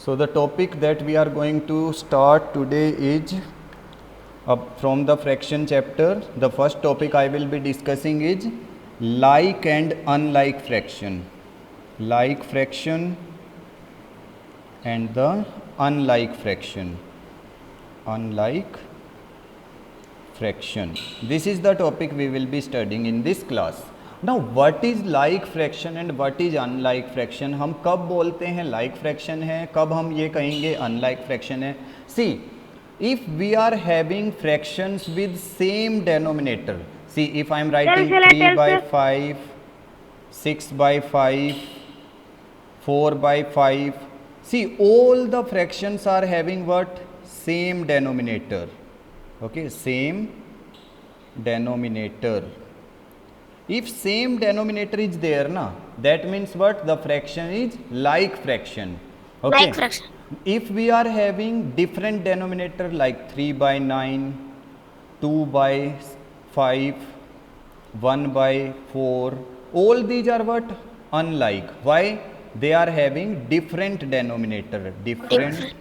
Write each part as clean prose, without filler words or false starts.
So the topic that we are going to start today is from the fraction chapter. The first topic I will be discussing is like and unlike fraction. Like fraction and the unlike fraction. Unlike fraction. This is the topic we will be studying in this class. Now what is like fraction and what is unlike fraction? हम कब बोलते हैं like fraction है, कब हम ये कहेंगे unlike fraction है? See, if we are having fractions with same denominator, see if I am writing 3 by 5, 6 by 5, 4 by 5, see all the fractions are having what? Same denominator. Okay, same denominator. If same denominator is there na, that means what? The fraction is like fraction. Okay. Like fraction. If we are having different denominator like 3 by 9, 2 by 5, 1 by 4, all these are what? Unlike. Why? They are having different denominator. Different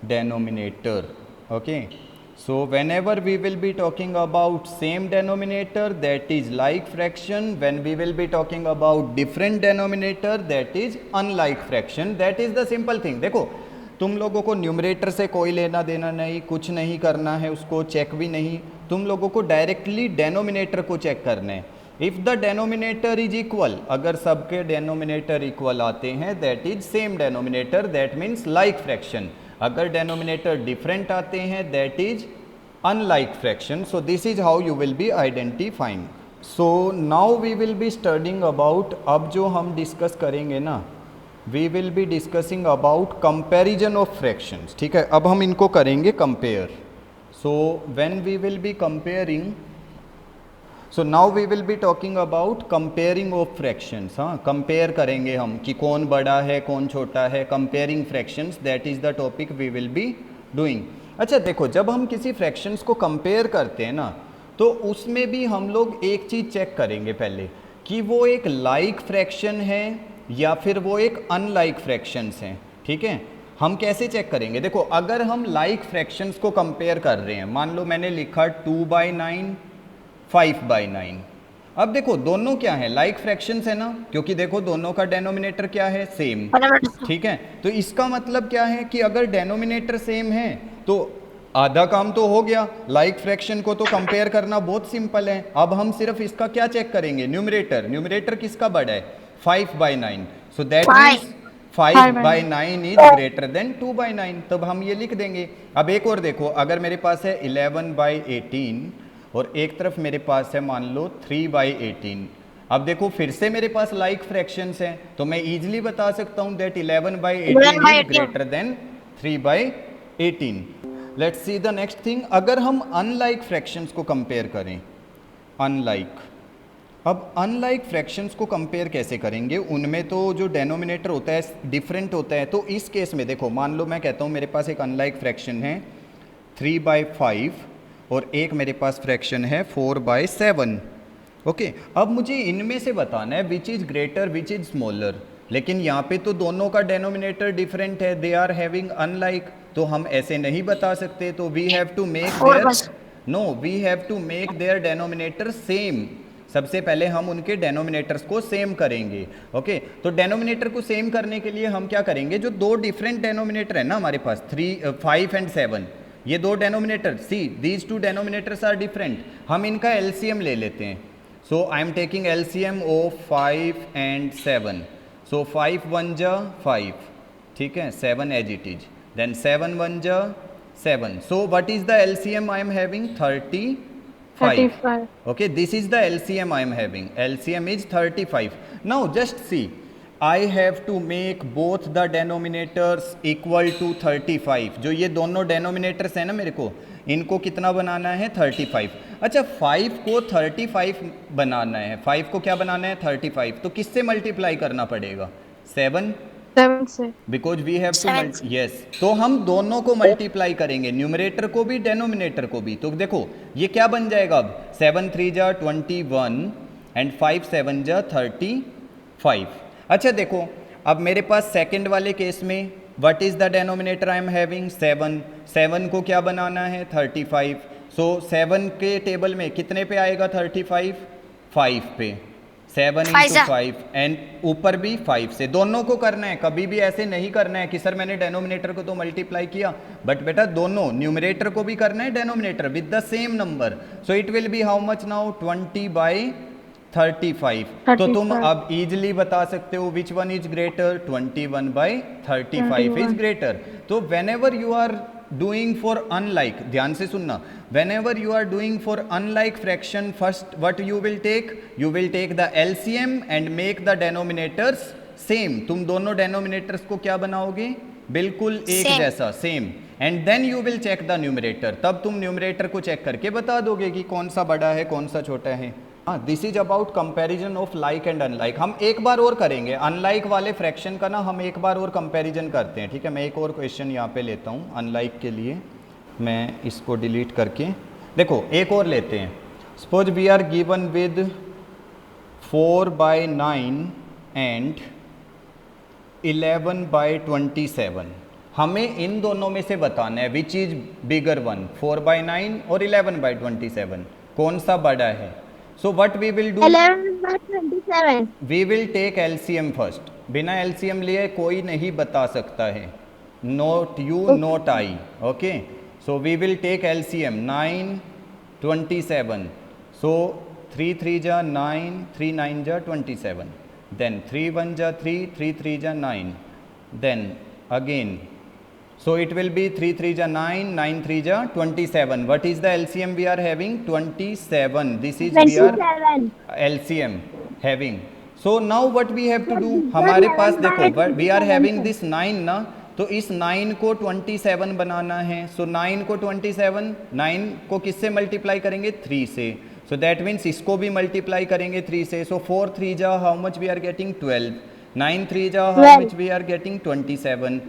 denominator. Okay. So whenever we will be talking about same denominator, that is like fraction. When we will be talking about different denominator, that is unlike fraction. That is the simple thing. देखो तुम लोगों को numerator से कोई लेना देना नहीं, कुछ नहीं करना है, उसको चेक भी नहीं, तुम लोगों को डायरेक्टली डेनोमिनेटर को चेक करना है. If the denominator is equal, अगर सबके डेनोमिनेटर इक्वल आते हैं, that is same denominator, that means like fraction. अगर डेनोमिनेटर डिफरेंट आते हैं, that is unlike fraction. So this is how you will be identifying. So now we will be studying about, अब जो हम discuss करेंगे ना, we will be discussing about comparison of fractions. ठीक है, अब हम इनको करेंगे compare. So when we will be comparing, so now we will be talking about comparing of fractions. हाँ, कंपेयर करेंगे हम कि कौन बड़ा है कौन छोटा है. Comparing fractions, that is the topic we will be doing. अच्छा देखो, जब हम किसी फ्रैक्शंस को कंपेयर करते हैं ना, तो उसमें भी हम लोग एक चीज़ चेक करेंगे पहले कि वो एक लाइक फ्रैक्शन है या फिर वो एक अनलाइक फ्रैक्शंस हैं. ठीक है, हम कैसे चेक करेंगे? देखो, अगर हम लाइक फ्रैक्शंस को कंपेयर कर रहे हैं, मान लो मैंने लिखा 2 by 9, 5 by 9. अब देखो दोनों क्या है? लाइक फ्रैक्शंस है ना, क्योंकि देखो दोनों का डेनोमिनेटर क्या है? सेम. ठीक है, तो इसका मतलब क्या है कि अगर डेनोमिनेटर सेम है तो आधा काम तो हो गया. लाइक फ्रैक्शन को तो कंपेयर करना बहुत सिंपल है. अब हम सिर्फ इसका क्या चेक करेंगे? न्यूमरेटर. न्यूमरेटर किसका बड़ा है? 5 by 9. So that means 5 by 9 is greater than 2 by 9. तब हम ये लिख देंगे. अब एक और देखो, अगर मेरे पास है 11 by 18 और एक तरफ मेरे पास है मान लो 3 by 18. अब देखो फिर से मेरे पास लाइक फ्रैक्शंस हैं, तो मैं इजीली बता सकता हूं that 11 by 18 is greater than 3 by 18. Let's see the next thing. अगर हम अनलाइक फ्रैक्शंस को कंपेयर करें, अनलाइक. अब अनलाइक फ्रैक्शंस को कंपेयर कैसे करेंगे? उनमें तो जो डेनोमिनेटर होता है डिफरेंट होता है. तो इस केस में देखो, मान लो मैं कहता हूँ मेरे पास एक अनलाइक फ्रैक्शन है 3 by 5 और एक मेरे पास फ्रैक्शन है 4 by 7. ओके, अब मुझे इनमें से बताना है which is greater which is smaller. लेकिन यहाँ पे तो दोनों का डेनोमिनेटर डिफरेंट है, दे आर हैविंग अनलाइक, तो हम ऐसे नहीं बता सकते. तो we have to make their, no, we have to make their denominator same. सबसे पहले हम उनके डेनोमिनेटर्स को सेम करेंगे. ओके, तो डेनोमिनेटर को सेम करने के लिए हम क्या करेंगे? जो दो डिफरेंट डेनोमिनेटर है ना हमारे पास, 5 and 7, ये दो denominator, see these two denominators are different, हम इनका एलसीएम ले लेते हैं. So I am taking LCM of 5 and 7. So 5 1 जा 5, ठीक है, 7 एज इट इज, देन 7 1 जा 7. So what is the LCM I am having? 35. Okay, this is the LCM I am having. LCM is 35. Now just see, I have to make both the denominators equal to 35. जो ये दोनों denominators हैं ना मेरे को, इनको कितना बनाना है? 35. अच्छा, 5 को 35 बनाना है, 5 को क्या बनाना है? 35. तो किससे मल्टीप्लाई करना पड़ेगा? 7 से, because we have to, yes. तो हम दोनों को मल्टीप्लाई करेंगे, न्यूमरेटर को भी डेनोमिनेटर को भी. तो देखो ये क्या बन जाएगा अब? 7 3 जा 21 एंड 5 7 जा 35. अच्छा देखो, अब मेरे पास सेकंड वाले केस में what is the denominator I am having 7, 7 को क्या बनाना है 35, सो 7 के टेबल में कितने पे आएगा 35, 5 पे, 7 इंटू 5 एंड ऊपर भी 5 से, दोनों को करना है, कभी भी ऐसे नहीं करना है कि सर मैंने डेनोमिनेटर को तो मल्टीप्लाई किया, बट बेटा दोनों न्यूमरेटर को भी करना है denominator with the same number, so it will be how much now 20/35, तो तुम अब इजीली बता सकते हो which one is greater, 21/35 is greater. तो whenever you are doing for unlike, ध्यान से सुनना, whenever you are doing for unlike fraction, first what you will take the LCM and make the denominators same, तुम दोनों denominators को क्या बनाओगे बिल्कुल एक जैसा same, and then you will check the numerator, तब तुम न्यूमरेटर को चेक करके बता दोगे कि कौन सा बड़ा है कौन सा छोटा है। This is about comparison of like and unlike. हम एक बार और करेंगे अनलाइक वाले फ्रैक्शन का ना, हम एक बार और कंपैरिजन करते हैं, ठीक है। मैं एक और क्वेश्चन यहाँ पे लेता हूँ अनलाइक के लिए, मैं इसको डिलीट करके, देखो एक और लेते हैं। Suppose we are given with 4/9 and 11/27, हमें इन दोनों में से बताना है विच इज बिगर वन, 4/9 और 11/27 कौन सा बड़ा है। So what we will do, 11/27 we will take LCM first, बिना एलसीएम लिए कोई नहीं बता सकता है, note you note I, okay. So we will take LCM 9, 27. So 3 3 ja 9, 3 9 ja 27. Then 3 1 ja 3, 3 3 ja 9. Then again, so it will be 3 3 ja 9, 9 3 ja 27. What is the LCM we are having? 27. This is 27. we are LCM having. So now what we have to do? हमारे पास देखो, we are having this 9 ना, तो इस 9 को 27 बनाना है। सो 9 को 27, 9 को किससे मल्टीप्लाई करेंगे 3 से, सो दैट मीन्स इसको भी मल्टीप्लाई करेंगे 3 से। सो 4 3 जा how much we are getting 12, 9 3 जा how much we are getting 27,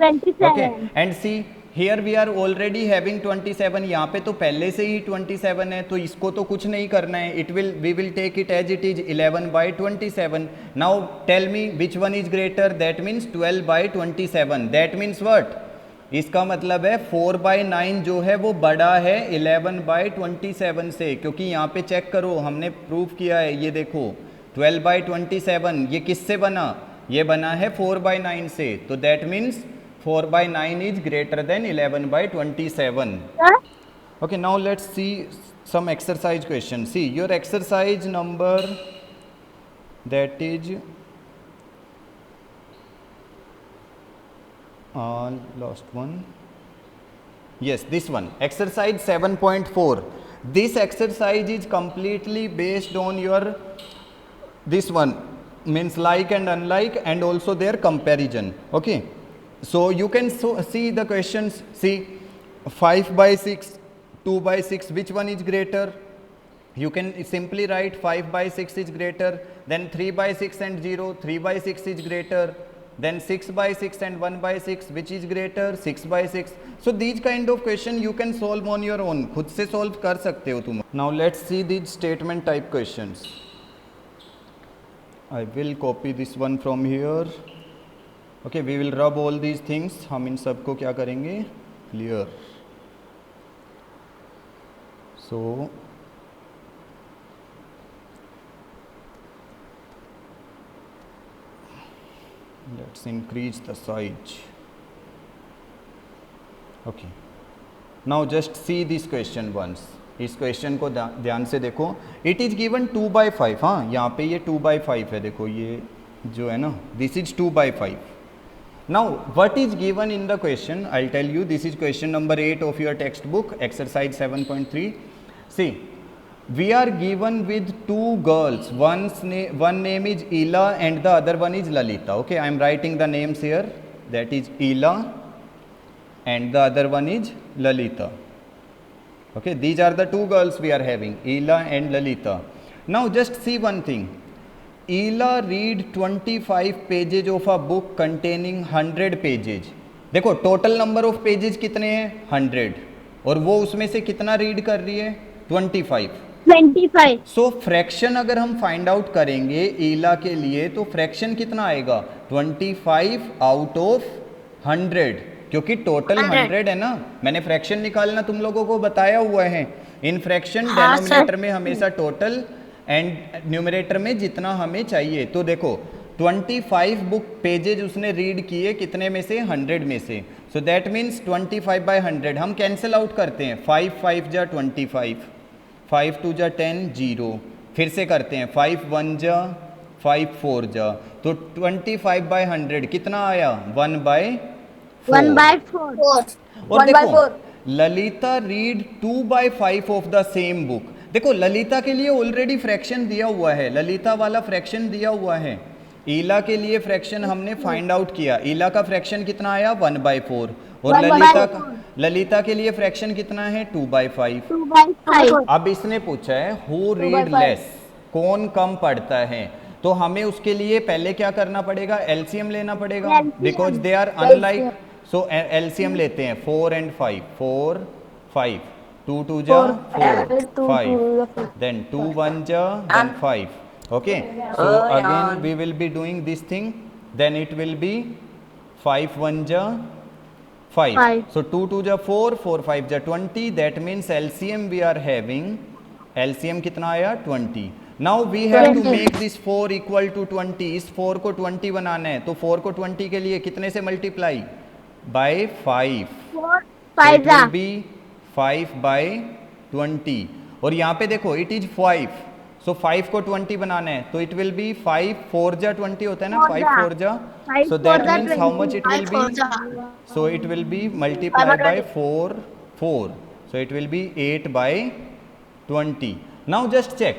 ओके। And see here we are already having 27, यहाँ पे तो पहले से ही 27 है, तो इसको तो कुछ नहीं करना है, it will we will take it as it is 11/27। Now tell me which one is greater, that means 12/27, that means what, इसका मतलब है 4/9 जो है वो बड़ा है 11/27 से, क्योंकि यहाँ पे चेक करो हमने प्रूफ किया है, ये देखो 12/27 ये किससे बना, ये बना है 4/9 से, तो that means 4/9 is greater than 11/27. Okay, now let's see some exercise question. See your exercise number, that is lost one. Yes, this one, exercise 7.4. This exercise is completely based on your this one, means like and unlike, and also their comparison, okay. So you can see the questions, see 5/6, 2/6, which one is greater, you can simply write 5/6 is greater, then 3/6 and 0, 3/6 is greater, then 6/6 and 1/6, which is greater, 6/6. So these kind of question you can solve on your own, खुद से solve कर सकते हो तुम। Now let's see these statement type questions. I will copy this one from here. Okay, we will rub all these things, हम इन सबको क्या करेंगे clear. So let's increase the size, okay. Now just see this question once, इस question को ध्यान से देखो, इट इज गिवन 2/5, हाँ यहाँ पे ये 2/5 है, देखो ये जो है ना, this is 2/5। Now what is given in the question, I'll tell you, this is question number 8 of your textbook, exercise 7.3. See, we are given with two girls, one name is Ela and the other one is Lalita, okay. I am writing the names here, that is Ela and the other one is Lalita, okay. These are the two girls we are having, Ela and Lalita. Now just see one thing, Ela read 25 pages of a book containing 100 pages. देखो total number of pages कितने हैं 100, और वो उसमें से कितना read कर रही है 25। सो फ्रैक्शन अगर हम फाइंड आउट करेंगे ईला के लिए, तो फ्रैक्शन कितना आएगा 25 आउट ऑफ 100, क्योंकि टोटल 100 है ना, मैंने फ्रैक्शन निकालना तुम लोगों को बताया हुआ है। इन फ्रैक्शन डेनोमिनेटर में हमेशा टोटल एंड न्यूमरेटर में जितना हमें चाहिए। तो देखो 25 बुक पेजेज उसने रीड किए, कितने में से? 100 में से। सो दैट मीन्स 25/100 हम कैंसिल आउट करते हैं। 5 5 जा 25, 5 2 जा 10, 0। फिर से करते हैं, 5 1 जा 5 4 जा, तो 25/100 कितना आया? 1/4। 1/4. और देखो Lalita read 2/5 of the same book. देखो ललिता के लिए ऑलरेडी फ्रैक्शन दिया हुआ है, ललिता वाला फ्रैक्शन दिया हुआ है। ईला के लिए फ्रैक्शन हमने फाइंड आउट किया, ईला का फ्रैक्शन कितना आया? 1/4। और ललिता के लिए फ्रैक्शन कितना है? 2/5। 2/5. अब इसने पूछा है हु रीड लेस, कौन कम पढ़ता है। तो हमें उसके लिए पहले क्या करना पड़ेगा? एलसीएम लेना पड़ेगा, because they are unlike. So LCM लेते हैं 4 and 5, 4 5, 2 2 जा 4 5, then 2 1 ja then 5. Okay, so again we will be doing this thing, then it will be 5 1 ja 5. So 2 2 ja 4, 4 5 ja 20, that means LCM we are having, LCM कितना आया? 20. Now we have to make this 4 equal to 20, इस 4 को 20 बनाना है, तो 4 को 20 के लिए कितने से multiply? By 5। 4 So it 5 will be 5/20। और यहाँ पे देखो it is 5, so 5 को 20 बनाना है, तो it will be 5 4 जा 20 होता है ना, 5 4 जा, so that means how much it will be? So it will be multiplied by 4 4, so it will be 8/20। Now just check,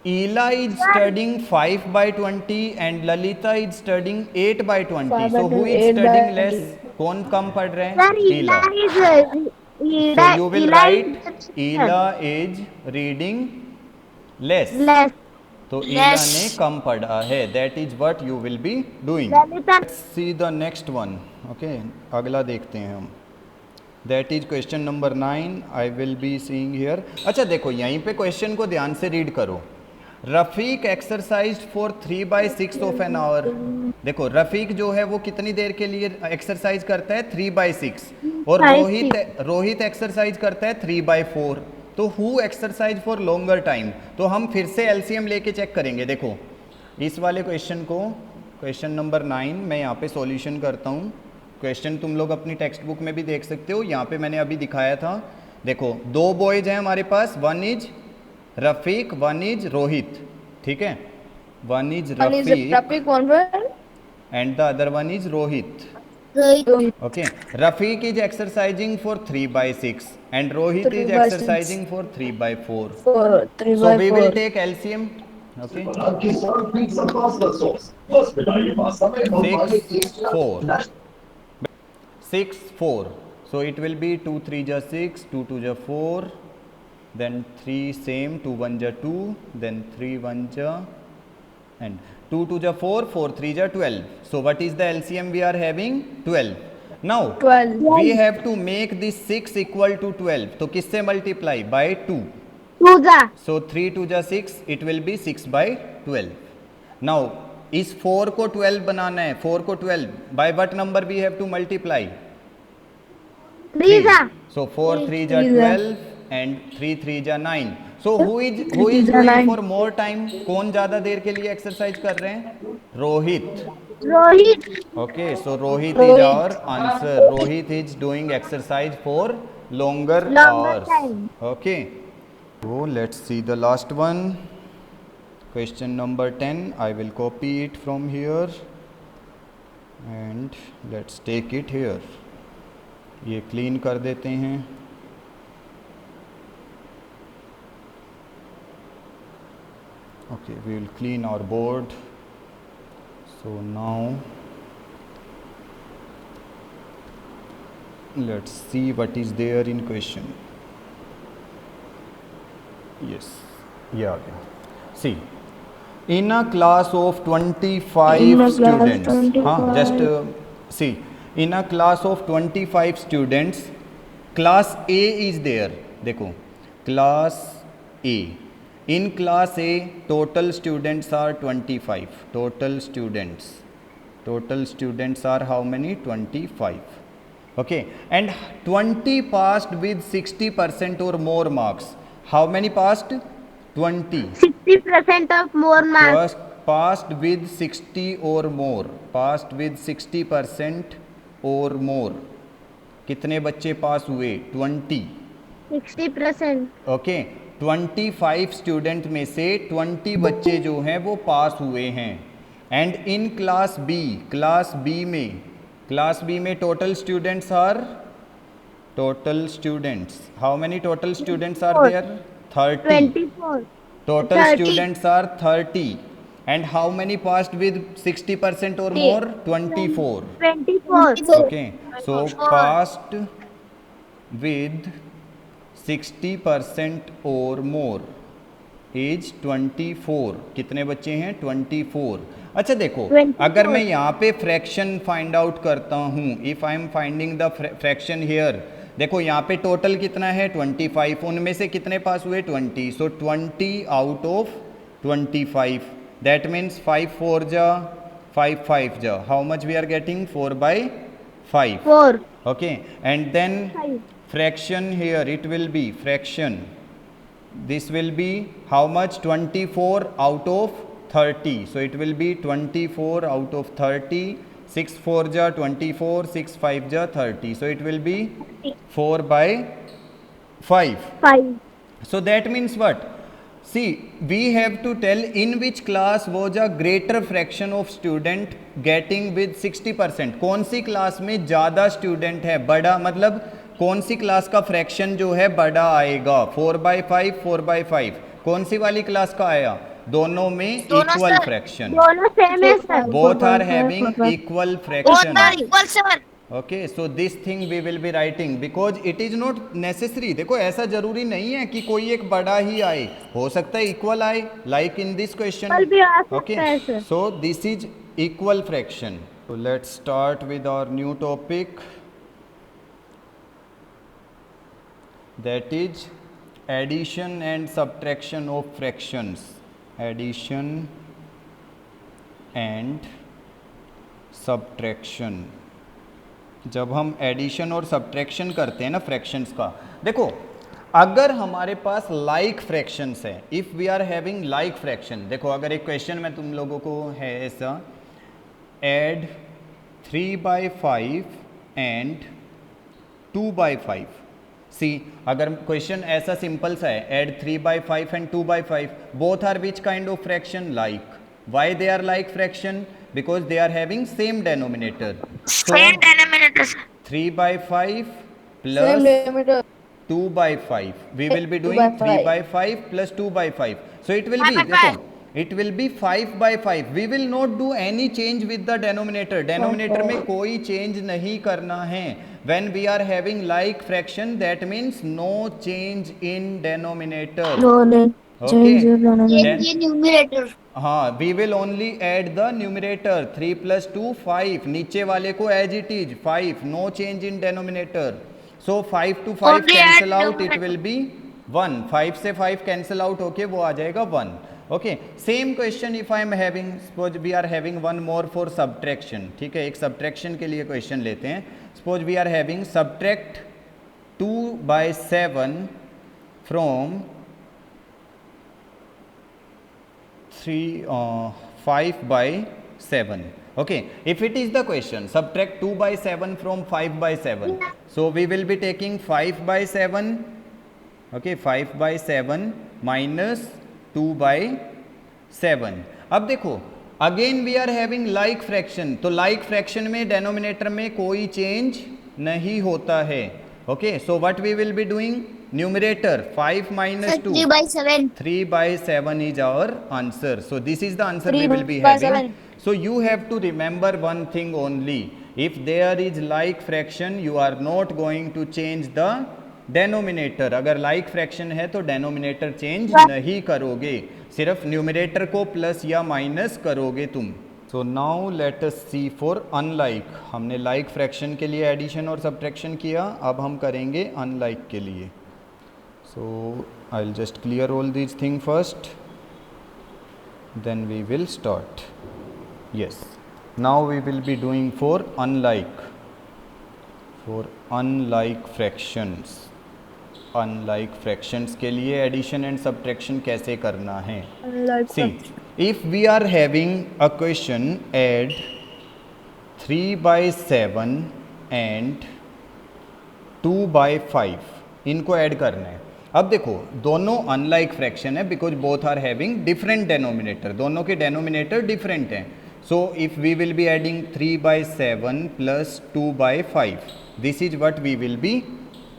Ela is studying 5/20 and Lalita is studying 8/20, so who is studying less? कौन कम पढ़ रहे हैं? Ela. So you will write Ela is reading less. तो Ela ने कम पढ़ा है, that is what you will be doing. Let's see the next one. Okay, अगला देखते हैं हम। That is question number 9. I will be seeing here. अच्छा देखो यहीं पे क्वेश्चन को ध्यान से रीड करो। Rafiq exercise for 3/6 of an hour. देखो रफ़ीक जो है वो कितनी देर के लिए एक्सरसाइज करता है? 3/6। और रोहित एक्सरसाइज करता है 3/4। तो who exercise for longer time? तो हम फिर से एलसीएम लेके चेक करेंगे। देखो इस वाले क्वेश्चन को, क्वेश्चन नंबर 9 मैं यहाँ पे सॉल्यूशन करता हूँ। क्वेश्चन तुम लोग अपनी टेक्स्ट बुक में भी देख सकते हो, यहाँ पे मैंने अभी दिखाया था। देखो 2 बॉयज हैं हमारे पास, 1 इज रफ़ीक, 1 इज रोहित, ठीक है। 1 is Rafiq and the other 1 is Rohit. Okay, Rafiq is exercising for 3/6 and Rohit is exercising for 3/4. So we will take LCM. Okay. 6 4. So it will be 2 3 ja 6, 2 2 ja 4, then 3 same, 2 1 ja 2, then 3 1 ja and 2 2 ja 4, 4 3 ja 12. So what is the LCM we are having? 12. Now 12. We have to make this 6 equal to 12. तो किससे multiply? By 2. So 3 2 ja 6, it will be 6/12. Now इस 4 को 12 बनाना है, 4 को 12 by what number we have to multiply? 3. So 4 3 ja 12 and 3 3 ja 9. So who is doing for more time? कौन ज़्यादा देर के लिए एक्सरसाइज कर रहे हैं? Rohit. Okay, so Rohit is our answer. Rohit is doing exercise for longer hours. Okay. So let's see the last one. Question number 10. I will copy it from here and let's take it here. ये clean कर देते हैं। Okay, we will clean our board. So now let's see what is there in question. Yes, yeah. See, in a class of 25 students, just see, in a class of 25 students, class A is there. देखो, class A. In class A, total students are 25. Total students total students are how many? 25. Okay, and 20 passed with 60% or more marks. How many passed? 20. 60% of more marks. Passed with 60 or more. Passed with 60% or more. कितने बच्चे पास हुए? 20. 60%. Okay, 25 student में से 20 बच्चे जो हैं वो पास हुए हैं. एंड इन क्लास बी में total students are how many total students are there? 30. 24. Total 30. students are 30. And how many passed with 60% or more? 24. 24. Okay, so passed with 60% or more is 24. कितने बच्चे हैं? 24. अच्छा देखो, 24. अगर मैं यहाँ पे फ्रैक्शन फाइंड आउट करता हूँ, if I am finding the fraction here, देखो यहाँ पे टोटल कितना है? 25. उनमें से कितने पास हुए? 20. So 20 out of 25. That means 5 4 जा 5 5 जा, how much we are getting? 4/5. 4. Okay, and then 5. fraction here, it will be fraction. This will be how much? 24 out of 30. So it will be 24 out of 30. 6 4 ja 24, 6 5 ja 30. So it will be 4/5. 5. So that means what? See, we have to tell in which class was a greater fraction of student getting with 60%. कौन सी class में ज़्यादा student है, बड़ा, मतलब कौन सी class का fraction जो है बड़ा आएगा? 4/5, 4/5. कौन सी वाली क्लास का आया? दोनों में इक्वल फ्रैक्शन. दोनों सेम है sir. Both are having equal fraction. Equal sir. Okay, so this thing we will be writing because it is not necessary. देखो ऐसा जरूरी नहीं है कि कोई एक बड़ा ही आए, हो सकता है इक्वल आए, like in this question. Okay, so this is equal fraction. तो let's start with our new topic, that is addition and subtraction of fractions. Addition and subtraction. जब हम एडिशन और सब्ट्रैक्शन करते हैं ना फ्रैक्शंस का, देखो अगर हमारे पास लाइक फ्रैक्शंस है, if we are having like fraction, देखो अगर एक क्वेश्चन में तुम लोगों को है ऐसा, ऐड 3/5 एंड 2/5. सी, अगर क्वेश्चन ऐसा सिंपल सा है, add 3/5 and 2/5, both are which kind of fraction? Like. Why they are like fraction? Because they are having same denominator. So 3/5 plus 2/5. We will be doing 3/5 plus 2/5. So it will be, देखो, it will be 5/5. We will not do any change with the denominator. Denominator में कोई change नहीं करना है. When we are having like fraction, that means no change in denominator. Okay. Numerator. हाँ, we will only add the numerator. 3 + 2 5, नीचे वाले को as it is 5, no change in denominator. So 5 to 5 cancel out, it will be 1. 5 से 5 cancel out होके वो आ जाएगा 1. Okay, same question if I am having, suppose we are having one more for subtraction. ठीक है, एक subtraction के लिए क्वेश्चन लेते हैं. Suppose /we are having subtract 2/7 from 5/7. Okay, if it is the question subtract 2/7 from 5/7, so we will be taking 5/7. Okay, 5/7 minus 2/7. अब देखो again we are having like fraction, तो लाइक फ्रैक्शन में denominator में कोई change नहीं होता है. Okay, so what we will be doing? Numerator 5 minus 2, 3/7. 3/7 is our answer. So this is the answer we will be having. So you have to remember one thing only. If there is like fraction, you are not going to change the denominator. अगर like fraction है तो denominator change नहीं करोगे, सिर्फ numerator को plus या minus करोगे तुम. So now let us see for unlike. हमने like fraction के लिए एडिशन और सब्ट्रैक्शन किया, अब हम करेंगे unlike के लिए. So I'll just clear all these things first, then we will start. Yes. Now we will be doing for unlike fractions. Unlike fractions के लिए एडिशन एंड सब्ट्रैक्शन कैसे करना है. See, if we are having a question add 3/7 and 2/5, इनको add करना है. अब देखो दोनों अनलाइक फ्रैक्शन है because both are having different denominator, दोनों के डेनोमिनेटर डिफरेंट हैं. So if we will be adding 3/7 plus 2/5, this is what we will be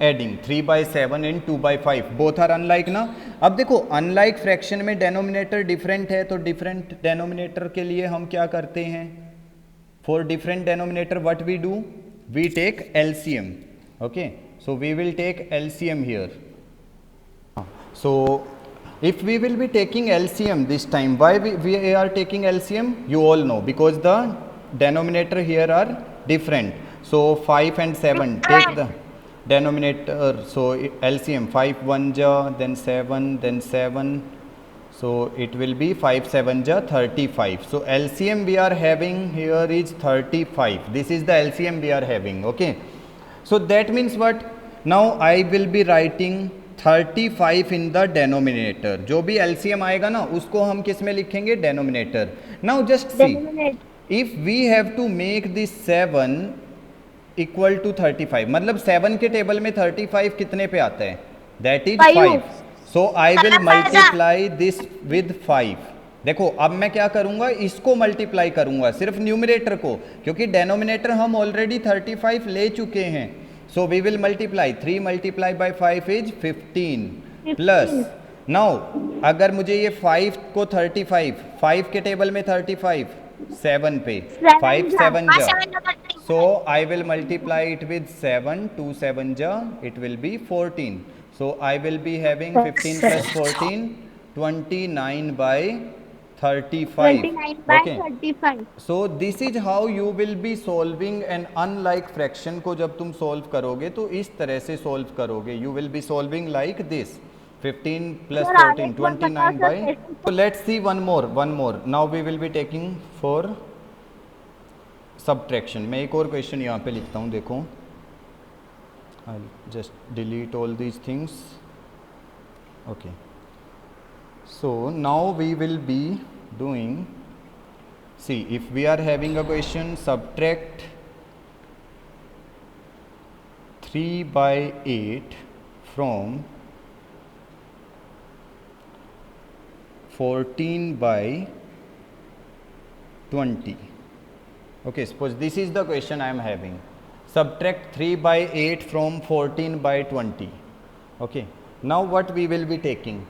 adding. 3/7 and 2/5 both are unlike ना. अब देखो अनलाइक फ्रैक्शन में डेनोमिनेटर डिफरेंट है तो डिफरेंट डेनोमिनेटर के लिए हम क्या करते हैं. For different denominator what we do, we take LCM. Okay, so we will take LCM here. So if we will be taking LCM this time, why we are taking LCM, you all know, because the denominator here are different. So 5 and 7, take the denominator. So LCM 5 1 ja, then 7, then 7. So it will be 5 7 ja 35. So LCM we are having here is 35. This is the LCM we are having. Okay. So that means what? Now I will be writing 35 in the denominator. जो भी LCM आएगा ना उसको हम किस में लिखेंगे, denominator. Now just see, if we have to make this 7 equal to 35, मतलब 7 के टेबल में 35 कितने पे आता है, that is 5. So I will multiply this with 5. देखो अब मैं क्या करूंगा, इसको मल्टीप्लाई करूंगा सिर्फ न्यूमरेटर को, क्योंकि डेनोमिनेटर हम ऑलरेडी 35 ले चुके हैं. So we will multiply 3 multiply by 5 is 15 plus. Now अगर मुझे ये 5 को 35, 5 के टेबल में 35 7 पे 5 7 जा, so I will multiply it with 7, 2 7 जा, it will be 14. So I will be having 15 plus 14 29 by 35. Okay. So this is how you will be solving an unlike fraction को जब तुम solve करोगे तो इस तरह से solve करोगे. You will be solving like this. 15 plus 14 29 by. So let's see one more. Now we will be taking for subtraction. मैं एक और question यहाँ पे लिखता हूँ, देखो. I'll just delete all these things. Okay. So now we will be doing, see, if we are having a question, subtract 3/8 from 14/20. Okay, suppose this is the question I am having. Subtract 3/8 from 14/20. Okay, now what we will be taking?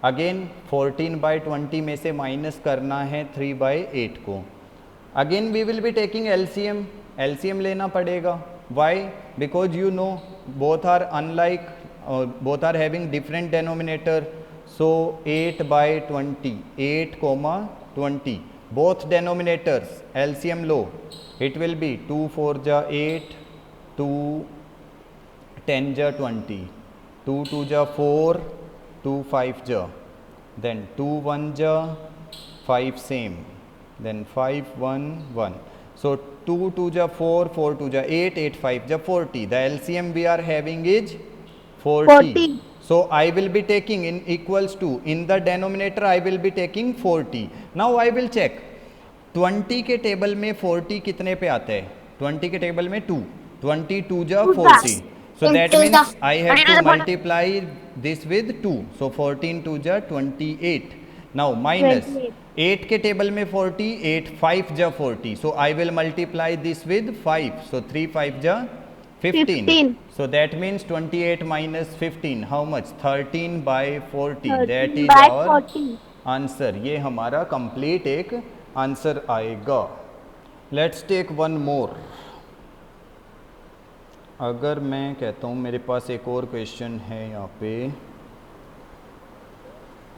Again 14/20 में से minus करना है 3/8 को. Again we will be taking LCM. LCM लेना पड़ेगा. Why? Because you know both are unlike, both are having different denominator. So 8/20, 8, 20, both denominators LCM लो. It will be 2 4 जा 8, 2 10 जा 20, 2 2 जा 4, 2 5 ja, then 2 1 ja 5 same, then 5 1 1. So 2 2 ja 4, 4 2 ja 8, 8 5 ja 40. The LCM we are having is 40. So I will be taking in equals to, in the denominator I will be taking 40. Now I will check 20 के table में 40 कितने पे आता है. 20 के table में 2, 22 ja 40. So that means I have to multiply this with 2. So 14 2 ja 28. Now minus 8 के table में 40, 8 5 ja 40. So I will multiply this with 5. So 3 5 ja 15. So that means 28 minus 15. How much? 13/40. That is our answer. ये हमारा complete एक answer आएगा. Let's take one more. अगर मैं कहता हूँ मेरे पास एक और क्वेश्चन है यहाँ पे,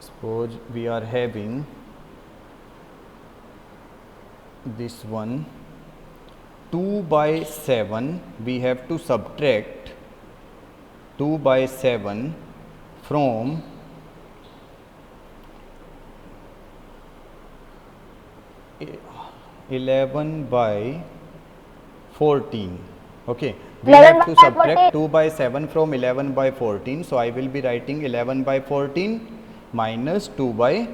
suppose we are having this one, 2/7 we have to subtract 2/7 from 8 11 by 14. Okay, we 11 have to by subtract 14. 2 by 7 from 11 by 14. So I will be writing 11 by 14 minus 2 by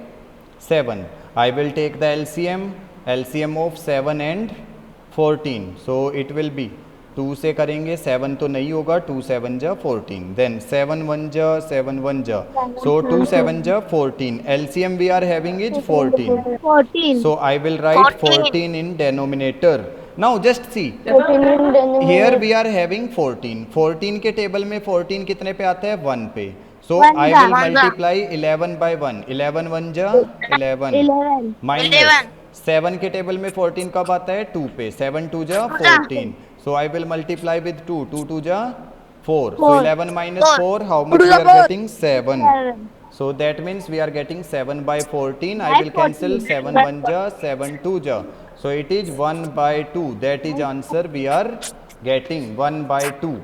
7. I will take the LCM of 7 and 14. So it will be 2 से करेंगे 7 तो नहीं होगा, 2 7 जा 14, then 7 1 जा 7 1 जा, so 2 7 जा 14. LCM we are having is 14. 14. So I will write 14. 14 in denominator. Now just see, 14 in denominator. here we are having 14. 14 के टेबल में 14 कितने पे आता है? 1 पे. So One I जा, will one जा. multiply 11 by 1. 11 1 जा 11 11. minus 11. 7 के टेबल में 14 कब आता है? 2 पे. 7 2 जा 14. So I will multiply with 2. 2 2 जा 4. So 4. 11 minus 4, how much we are getting? 7. 7. So that means we are getting 7 by 14. I By will cancel 14. 7 1 ja, 7 2 ja. So it is 1 by 2. That is answer we are getting 1 by 2.